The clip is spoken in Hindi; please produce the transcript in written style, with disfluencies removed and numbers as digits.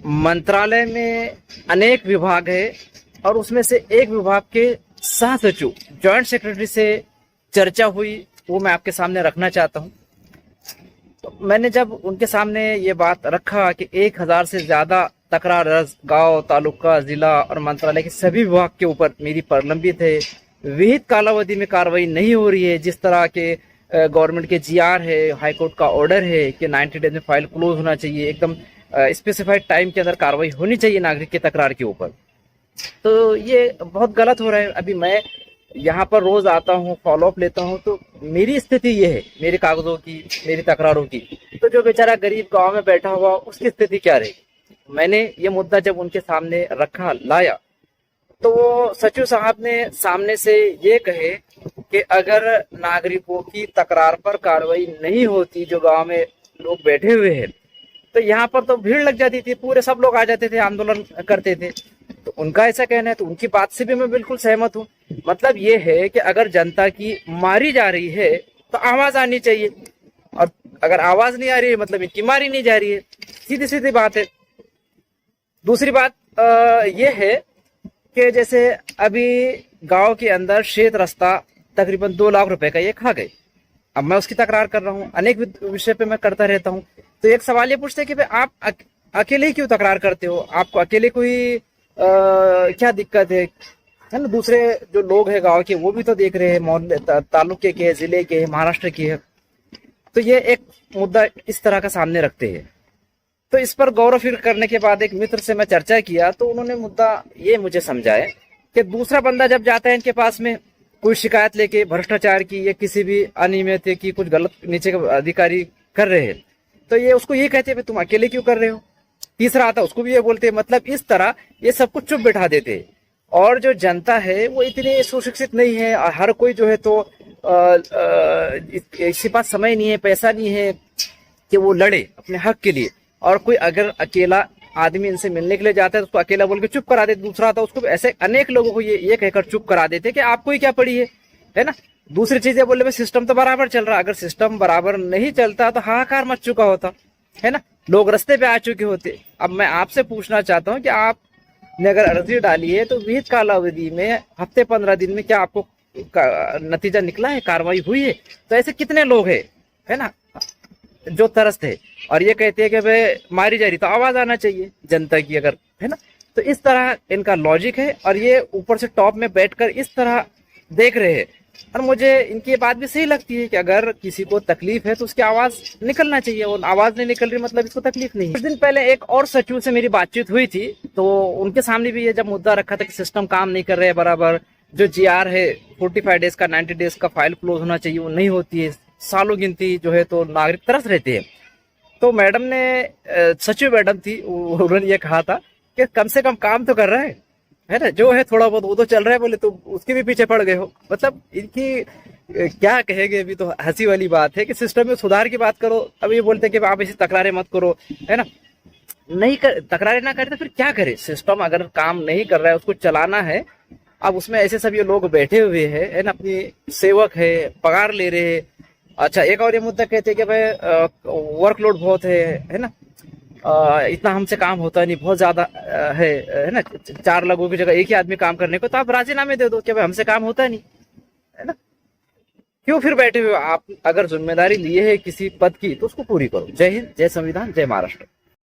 मंत्रालय में अनेक विभाग है और उसमें से एक विभाग के सह सचिव जॉइंट सेक्रेटरी से चर्चा हुई, वो मैं आपके सामने रखना चाहता हूँ। तो मैंने जब उनके सामने ये बात रखा कि 1000 से ज्यादा तकरार गांव, तालुका, जिला और मंत्रालय के सभी विभाग के ऊपर मेरी प्रलंबित है, विहित कालावधि में कार्रवाई नहीं हो रही है, जिस तरह के गवर्नमेंट के जीआर है, हाईकोर्ट का ऑर्डर है कि 90 डेज में फाइल क्लोज होना चाहिए, एकदम स्पेसिफाइड टाइम के अंदर कार्रवाई होनी चाहिए नागरिक के तकरार के ऊपर। तो ये बहुत गलत हो रहा है। अभी मैं यहाँ पर रोज आता हूँ, फॉलोअप लेता हूँ, तो मेरी स्थिति ये है, मेरे कागजों की, मेरी तकरारों की, तो जो बेचारा गरीब गांव में बैठा हुआ उसकी स्थिति क्या रहेगी। मैंने ये मुद्दा जब उनके सामने रखा, लाया, तो वो सचिव साहब ने सामने से ये कहे कि अगर नागरिकों की तकरार पर कार्रवाई नहीं होती, जो गांव में लोग बैठे हुए हैं, तो यहाँ पर तो भीड़ लग जाती थी, पूरे सब लोग आ जाते थे, आंदोलन करते थे। तो उनका ऐसा कहना है, तो उनकी बात से भी मैं बिल्कुल सहमत हूँ। मतलब ये है कि अगर जनता की मारी जा रही है तो आवाज आनी चाहिए, और अगर आवाज नहीं आ रही है मतलब इनकी मारी नहीं जा रही है, सीधी सीधी बात है। दूसरी बात ये है कि जैसे अभी गांव के अंदर शेत रास्ता तकरीबन 2 लाख रुपए का ये खा गए। अब मैं उसकी तकरार कर रहा हूँ, अनेक विषय पे मैं करता रहता हूँ। तो एक सवाल ये पूछते हैं कि भाई आप अकेले ही क्यों तकरार करते हो, आपको अकेले कोई क्या दिक्कत है ना। दूसरे जो लोग हैं गांव के, वो भी तो देख रहे हैं, मोहल्ले, तालुके के, जिले के, महाराष्ट्र के है। तो ये एक मुद्दा इस तरह का सामने रखते हैं। तो इस पर गौर फिर करने के बाद एक मित्र से मैं चर्चा किया, तो उन्होंने मुद्दा ये मुझे समझाया कि दूसरा बंदा जब जाता है इनके पास में कोई शिकायत लेके भ्रष्टाचार की या किसी भी अनियमित की, कुछ गलत नीचे के अधिकारी कर रहे हैं, तो ये उसको ये कहते हैं तुम अकेले क्यों कर रहे हो। तीसरा आता उसको भी ये बोलते हैं। मतलब इस तरह ये सब कुछ चुप बैठा देते हैं। और जो जनता है वो इतनी सुशिक्षित नहीं है, हर कोई जो है तो इसके पास समय नहीं है, पैसा नहीं है कि वो लड़े अपने हक के लिए। और कोई अगर अकेला आदमी इनसे मिलने के लिए जाता है तो उसको अकेला बोल के चुप करा देते। दूसरा आता उसको ऐसे अनेक लोगों को ये कहकर चुप करा देते कि आपको ही क्या पड़ी है ना। दूसरी चीज ये बोले सिस्टम तो बराबर चल रहा, अगर सिस्टम बराबर नहीं चलता तो हाहाकार मच चुका होता है ना, लोग रास्ते पे आ चुके होते। अब मैं आपसे पूछना चाहता हूँ कि आपने अगर अर्जी डाली है तो विहित कालावधि में हफ्ते 15 दिन में क्या आपको नतीजा निकला है, कार्रवाई हुई है। तो ऐसे कितने लोग है ना जो तरसते है और ये कहते हैं कि भाई मारी जा रही, तो आवाज आना चाहिए जनता की, अगर है ना। तो इस तरह इनका लॉजिक है और ये ऊपर से टॉप में बैठकर इस तरह देख रहे हैं। और मुझे इनकी बात भी सही लगती है कि अगर किसी को तकलीफ है तो उसकी आवाज निकलना चाहिए, और आवाज नहीं निकल रही मतलब इसको तकलीफ नहीं है। कुछ दिन पहले एक और सचिव से मेरी बातचीत हुई थी, तो उनके सामने भी ये जब मुद्दा रखा था कि सिस्टम काम नहीं कर रहे है बराबर, जो जीआर है 45 डेज का, 90 डेज का फाइल क्लोज होना चाहिए, वो नहीं होती है, सालों गिनती जो है तो नागरिक तरस रहते हैं। तो मैडम ने, सचिव मैडम थी, उन्होंने ये कहा था कि कम से कम काम तो कर रहा है ना, जो है थोड़ा बहुत वो तो चल रहा है। बोले तो उसके भी पीछे पड़ गए हो। मतलब इनकी क्या कहेंगे, अभी तो हंसी वाली बात है कि सिस्टम में सुधार की बात करो, अब ये बोलते हैं कि आप ऐसी तकरारें मत करो, है ना। नहीं कर, तकरारें ना करे तो फिर क्या करे। सिस्टम अगर काम नहीं कर रहा है, उसको चलाना है। अब उसमें ऐसे सब ये लोग बैठे हुए है ना, अपनी सेवक है, पगार ले रहे हैं। अच्छा, एक और ये मुद्दा कहते हैं कि भाई वर्कलोड बहुत है ना, इतना हमसे काम होता नहीं, बहुत ज्यादा है ना, 4 लोगों की जगह एक ही आदमी काम करने को, तो आप राजीनामे दे दो कि भाई हमसे काम होता नहीं, है ना। क्यों फिर बैठे हुए आप? अगर जिम्मेदारी लिए है किसी पद की तो उसको पूरी करो। जय हिंद, जय संविधान, जय महाराष्ट्र।